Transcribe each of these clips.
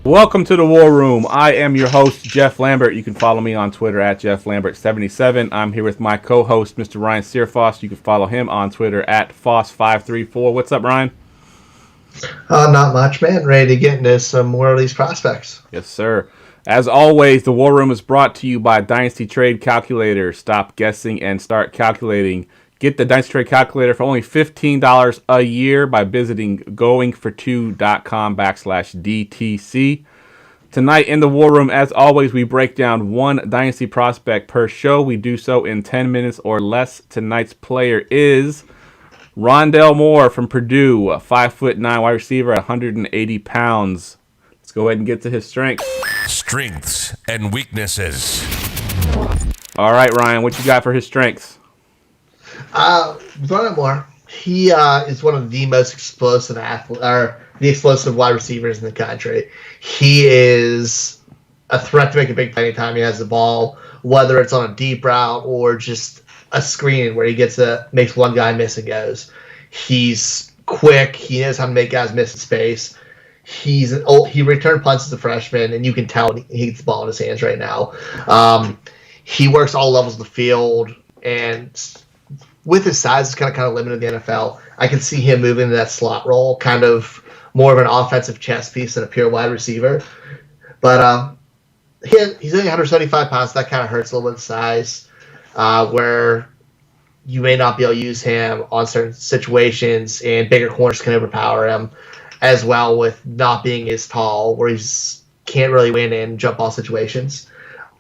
Welcome to the War Room. I am your host, Jeff Lambert. You can follow me on Twitter at JeffLambert77. I'm here with my co-host, Mr. Ryan Searfoss. You can follow him on Twitter at Foss534. What's up, Ryan? Not much, man. Ready to get into some more of these prospects. Yes, sir. As always, the War Room is brought to you by Dynasty Trade Calculator. Stop guessing and start calculating. Get the Dynasty Trade Calculator for only $15 a year by visiting goingfor2.com/DTC. Tonight in the War Room, as always, we break down one Dynasty prospect per show. We do so in 10 minutes or less. Tonight's player is Rondale Moore from Purdue, a 5'9" wide receiver, 180 pounds. Let's go ahead and get to his strengths. Strengths and weaknesses. All right, Ryan, what you got for his strengths? Rondale Moore, he is one of the most explosive the explosive wide receivers in the country. He is a threat to make a big play anytime he has the ball, whether it's on a deep route or just a screen where he makes one guy miss and goes. He's quick. He knows how to make guys miss in space. He returned punts as a freshman, and you can tell he gets the ball in his hands right now. He works all levels of the field, and with his size, it's kind of limited in the NFL. I can see him moving into that slot role, kind of more of an offensive chess piece than a pure wide receiver. But he's only 175 pounds. So that kind of hurts a little bit of size, where you may not be able to use him on certain situations, and bigger corners can overpower him, as well with not being as tall, where he can't really win in jump ball situations.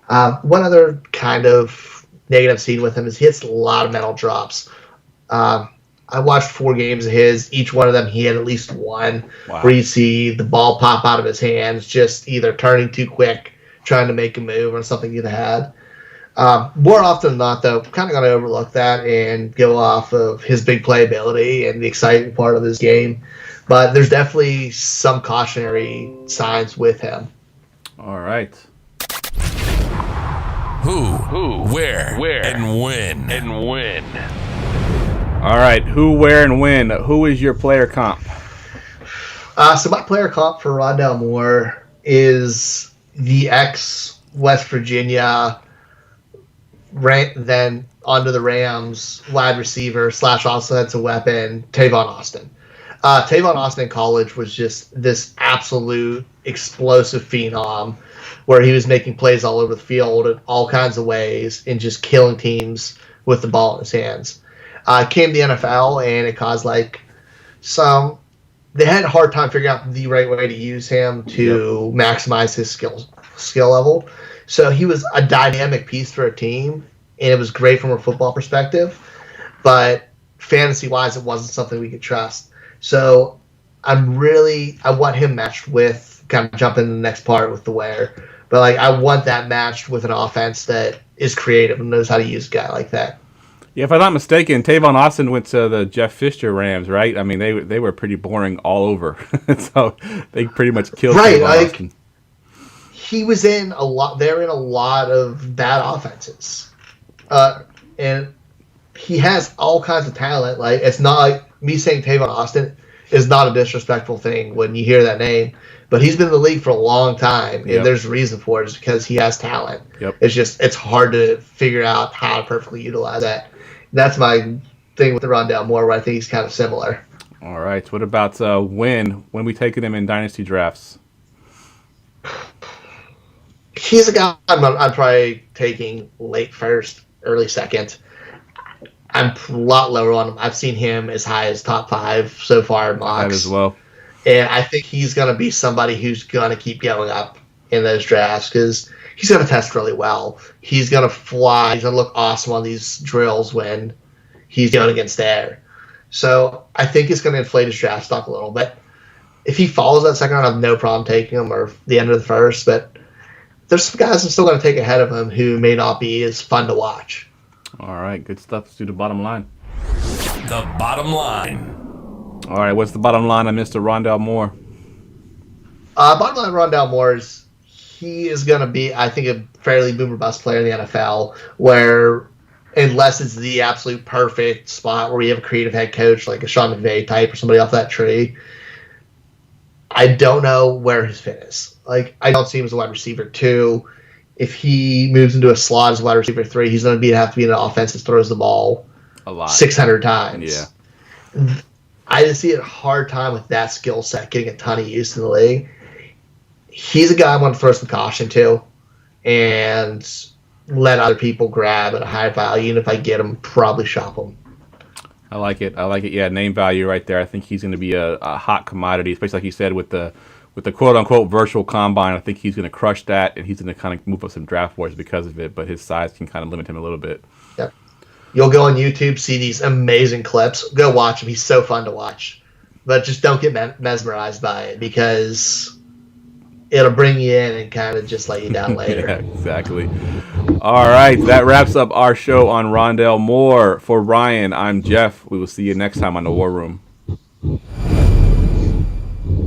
One other kind of negative I've seen with him is he hits a lot of mental drops. I watched 4 games of his. Each one of them, he had at least one where you see the ball pop out of his hands, just either turning too quick, trying to make a move, or something he'd had. More often than not, though, kind of going to overlook that and go off of his big playability and the exciting part of his game. But there's definitely some cautionary signs with him. All right. Who, where, and when. All right, who, where, and when. Who is your player comp? So my player comp for Rondale Moore is the ex-West Virginia, then onto the Rams wide receiver / offensive weapon, Tavon Austin. Tavon Austin in college was just this absolute explosive phenom, where he was making plays all over the field in all kinds of ways and just killing teams with the ball in his hands. Came to the NFL, and it caused they had a hard time figuring out the right way to use him to maximize his skill level. So he was a dynamic piece for a team, and it was great from a football perspective, but fantasy-wise, it wasn't something we could trust. So I want him matched with, kind of jumping in the next part with the where, but I want that matched with an offense that is creative and knows how to use a guy like that. Yeah, if I'm not mistaken, Tavon Austin went to the Jeff Fisher Rams, right? I mean, they were pretty boring all over, so they pretty much killed Tavon Austin. He was in a lot. They're in a lot of bad offenses, and he has all kinds of talent. It's not like me saying Tavon Austin is not a disrespectful thing when you hear that name. But he's been in the league for a long time, and there's a reason for it. It's because he has talent. Yep. It's hard to figure out how to perfectly utilize that. That's my thing with the Rondale Moore, where I think he's kind of similar. All right. What about when we taking him in dynasty drafts? He's a guy I'm probably taking late first, early second. I'm a lot lower on him. I've seen him as high as top 5 so far in mocks. That as well. And I think he's going to be somebody who's going to keep going up in those drafts because he's going to test really well. He's going to fly. He's going to look awesome on these drills when he's going against air. So I think it's going to inflate his draft stock a little bit. If he follows that second round, I have no problem taking him, or the end of the first. But there's some guys I'm still going to take ahead of him who may not be as fun to watch. All right, good stuff. Let's do the bottom line. The bottom line. All right, what's the bottom line on Mr. Rondale Moore? Bottom line, Rondale Moore he is going to be, I think, a fairly boomer bust player in the NFL, where unless it's the absolute perfect spot where you have a creative head coach like a Sean McVay type or somebody off that tree, I don't know where his fit is. Like, I don't see him as a wide receiver 2. If he moves into a slot as a wide receiver 3, he's going to have to be in an offense that throws the ball a lot, 600 times. Yeah. I just see a hard time with that skill set getting a ton of use in the league. He's a guy I want to throw some caution to and let other people grab at a high value. And if I get him, probably shop him. I like it. Yeah, name value right there. I think he's going to be a hot commodity, especially like you said with the quote unquote virtual combine. I think he's going to crush that, and he's going to kind of move up some draft boards because of it. But his size can kind of limit him a little bit. Yep. You'll go on YouTube, see these amazing clips. Go watch him. He's so fun to watch. But just don't get mesmerized by it because it'll bring you in and kind of just let you down later. Yeah, exactly. All right, that wraps up our show on Rondale Moore. For Ryan, I'm Jeff. We will see you next time on the War Room.